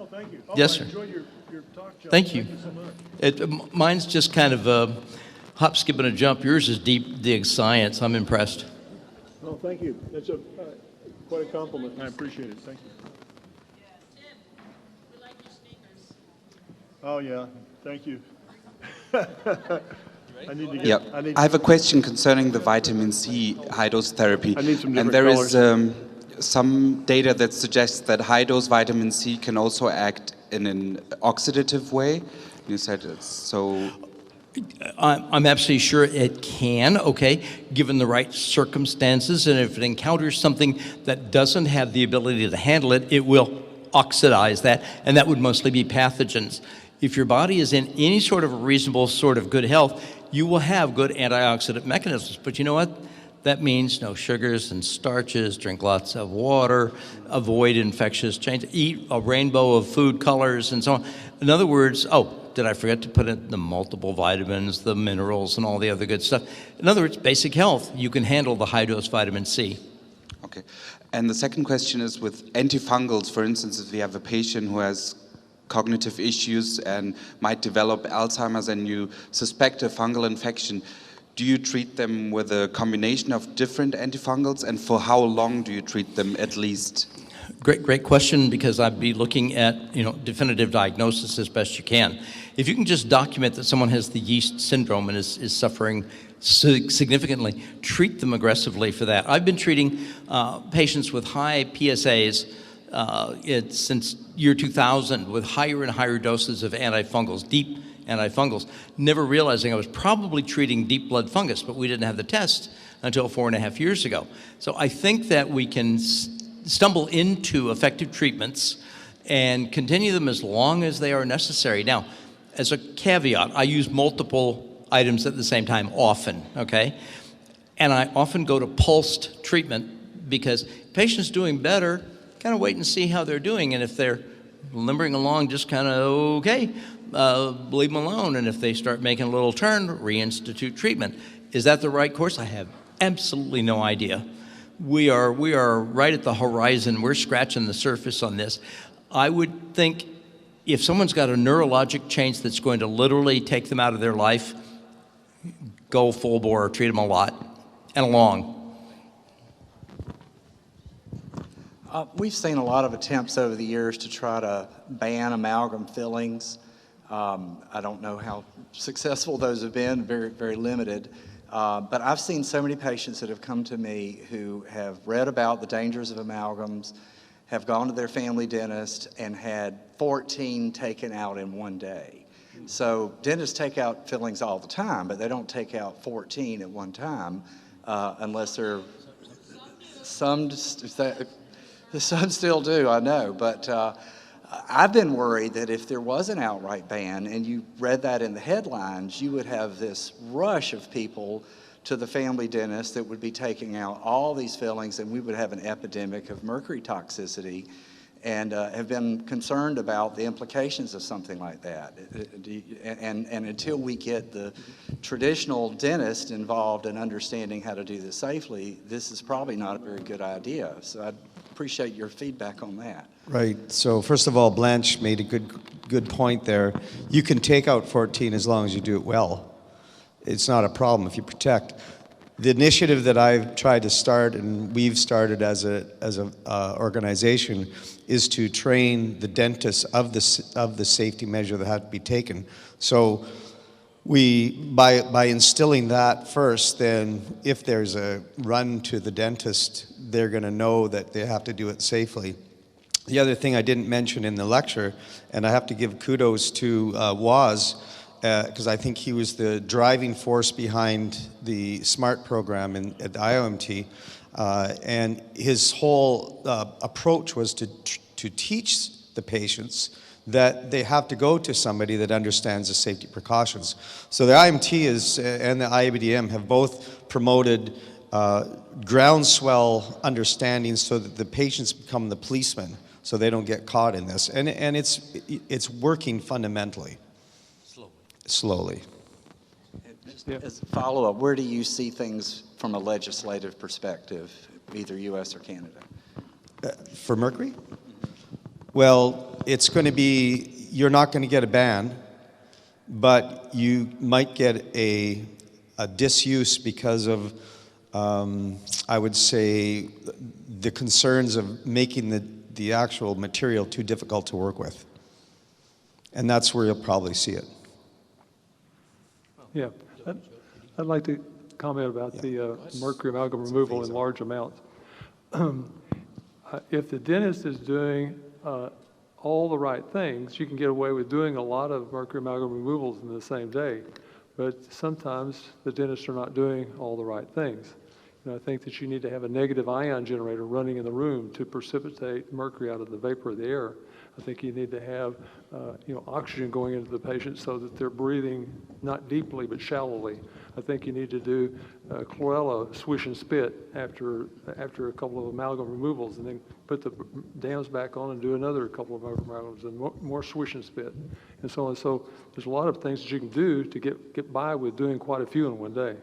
Oh, thank you. Yes, I sir. enjoyed your talk, John. Thank you. Thank you so much. Mine's just kind of a hop, skip, and a jump. Yours is deep dig science. I'm impressed. Oh, thank you. That's quite a compliment, and I appreciate it. Thank you. Tim, we like your sneakers. Oh, yeah. Thank you. I need to get. Yeah, I have a question concerning the vitamin C high-dose therapy. I need some and different there colors. is some data that suggests that high-dose vitamin C can also act in an oxidative way. You said it's so. I'm absolutely sure it can, okay, given the right circumstances. And if it encounters something that doesn't have the ability to handle it, it will oxidize that, and that would mostly be pathogens. If your body is in any sort of reasonable sort of good health, you will have good antioxidant mechanisms. But you know what? That means no sugars and starches, drink lots of water, avoid infectious change, eat a rainbow of food colors and so on. In other words, did I forget to put in the multiple vitamins, the minerals, and all the other good stuff? In other words, basic health, you can handle the high-dose vitamin C. Okay. And the second question is with antifungals, for instance, if you have a patient who has cognitive issues and might develop Alzheimer's and you suspect a fungal infection, do you treat them with a combination of different antifungals, and for how long do you treat them at least? Great question, because I'd be looking at definitive diagnosis as best you can. If you can just document that someone has the yeast syndrome and is suffering significantly, treat them aggressively for that. I've been treating patients with high PSAs since year 2000 with higher and higher doses of antifungals, deep antifungals, never realizing I was probably treating deep blood fungus, but we didn't have the test until 4.5 years ago. So I think that we can stumble into effective treatments and continue them as long as they are necessary. Now, as a caveat, I use multiple items at the same time often, okay? And I often go to pulsed treatment because patients doing better, kind of wait and see how they're doing, and if they're limbering along just kind of okay, leave them alone, and if they start making a little turn, reinstitute treatment. Is that the right course? I have absolutely no idea. We are right at the horizon. We're scratching the surface on this. I would think if someone's got a neurologic change that's going to literally take them out of their life, go full bore, treat them a lot and long. We've seen a lot of attempts over the years to try to ban amalgam fillings. I don't know how successful those have been, very, very limited. But I've seen so many patients that have come to me who have read about the dangers of amalgams, have gone to their family dentist, and had 14 taken out in one day. So dentists take out fillings all the time, but they don't take out 14 at one time unless they're some still do, I know. But I've been worried that if there was an outright ban and you read that in the headlines, you would have this rush of people to the family dentist that would be taking out all these fillings, and we would have an epidemic of mercury toxicity, and have been concerned about the implications of something like that. And until we get the traditional dentist involved in understanding how to do this safely, this is probably not a very good idea. So I'd appreciate your feedback on that. Right. So first of all, Blanche made a good point there. You can take out 14 as long as you do it well. It's not a problem if you protect. The initiative that I've tried to start, and we've started as a organization, is to train the dentists of the safety measure that have to be taken. So by instilling that first, then if there's a run to the dentist, they're going to know that they have to do it safely. The other thing I didn't mention in the lecture, and I have to give kudos to Woz, because I think he was the driving force behind the SMART program at IAOMT, and his whole approach was to teach the patients that they have to go to somebody that understands the safety precautions. So the IMT and the IABDM have both promoted groundswell understanding so that the patients become the policemen, so they don't get caught in this. And it's working fundamentally. Slowly. As a follow-up, where do you see things from a legislative perspective, either U.S. or Canada? For mercury? Well, it's going to be, you're not going to get a ban, but you might get a disuse because of, I would say, the concerns of making the actual material too difficult to work with. And that's where you'll probably see it. Yeah, I'd like to comment about the mercury amalgam removal in large amounts. If the dentist is doing all the right things, you can get away with doing a lot of mercury amalgam removals in the same day. But sometimes the dentists are not doing all the right things. I think that you need to have a negative ion generator running in the room to precipitate mercury out of the vapor of the air. I think you need to have oxygen going into the patient so that they're breathing not deeply but shallowly. I think you need to do chlorella swish and spit after a couple of amalgam removals, and then put the dams back on and do another couple of amalgams and more swish and spit, and so on. So there's a lot of things that you can do to get by with doing quite a few in one day.